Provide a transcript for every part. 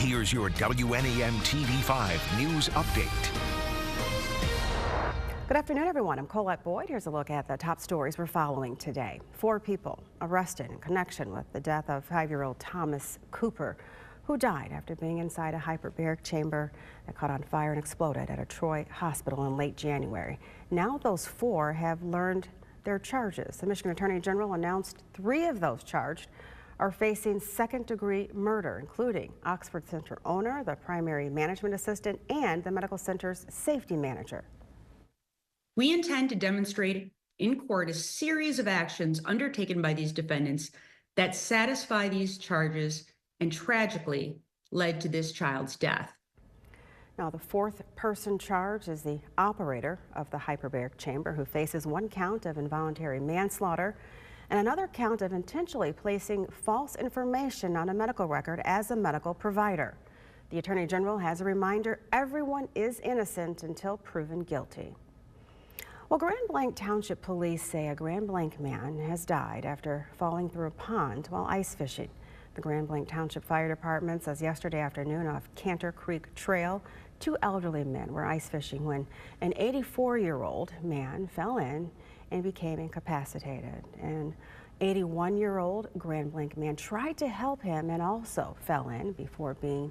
Here's your WNEM TV5 News Update. Good afternoon, everyone. I'm Colette Boyd. Here's a look at the top stories we're following today. 4 people arrested in connection with the death of 5-year-old Thomas Cooper, who died after being inside a hyperbaric chamber that caught on fire and exploded at a Troy hospital in late January. Now those 4 have learned their charges. The Michigan Attorney General announced 3 of those charged are facing second-degree murder, including Oxford Center owner, the primary management assistant, and the medical center's safety manager. We intend to demonstrate in court a series of actions undertaken by these defendants that satisfy these charges and tragically led to this child's death. Now, the 4th person charged is the operator of the hyperbaric chamber, who faces 1 count of involuntary manslaughter and another count of intentionally placing false information on a medical record as a medical provider. The Attorney General has a reminder: everyone is innocent until proven guilty. Well, Grand Blanc Township police say a Grand Blanc man has died after falling through a pond while ice fishing. The Grand Blanc Township Fire Department says yesterday afternoon off Cantor Creek Trail, 2 elderly men were ice fishing when an 84-year-old man fell in and became incapacitated. An 81-year-old Grand Blanc man tried to help him and also fell in before being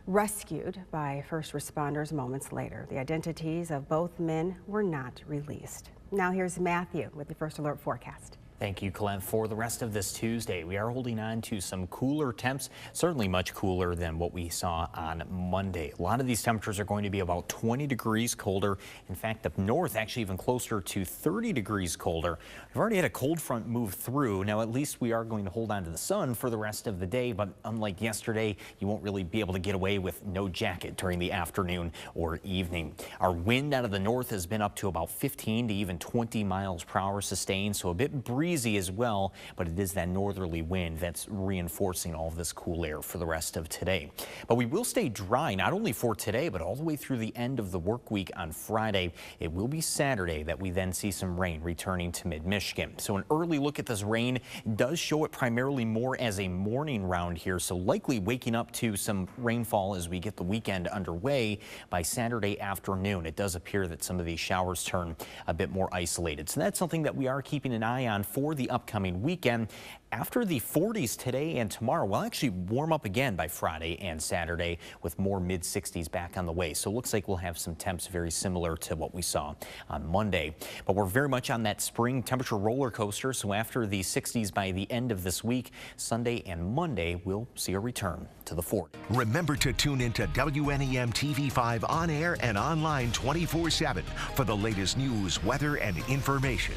rescued by first responders moments later. The identities of both men were not released. Now here's Matthew with the First Alert forecast. Thank you, Colette. For the rest of this Tuesday, we are holding on to some cooler temps, certainly much cooler than what we saw on Monday. A lot of these temperatures are going to be about 20 degrees colder. In fact, up north, actually even closer to 30 degrees colder. We've already had a cold front move through. Now, at least we are going to hold on to the sun for the rest of the day, but unlike yesterday, you won't really be able to get away with no jacket during the afternoon or evening. Our wind out of the north has been up to about 15 to even 20 miles per hour sustained, so a bit breezy as well, but it is that northerly wind that's reinforcing all of this cool air for the rest of today. But we will stay dry not only for today, but all the way through the end of the work week on Friday. It will be Saturday that we then see some rain returning to mid-Michigan. So an early look at this rain does show it primarily more as a morning round here, so likely waking up to some rainfall as we get the weekend underway. By Saturday afternoon, it does appear that some of these showers turn a bit more isolated. So that's something that we are keeping an eye on for the upcoming weekend. After the 40s today and tomorrow, we'll actually warm up again by Friday and Saturday with more mid-60s back on the way. So it looks like we'll have some temps very similar to what we saw on Monday. But we're very much on that spring temperature roller coaster. So after the 60s by the end of this week, Sunday and Monday, we'll see a return to the 40s. Remember to tune into WNEM TV5 on air and online 24/7 for the latest news, weather, and information.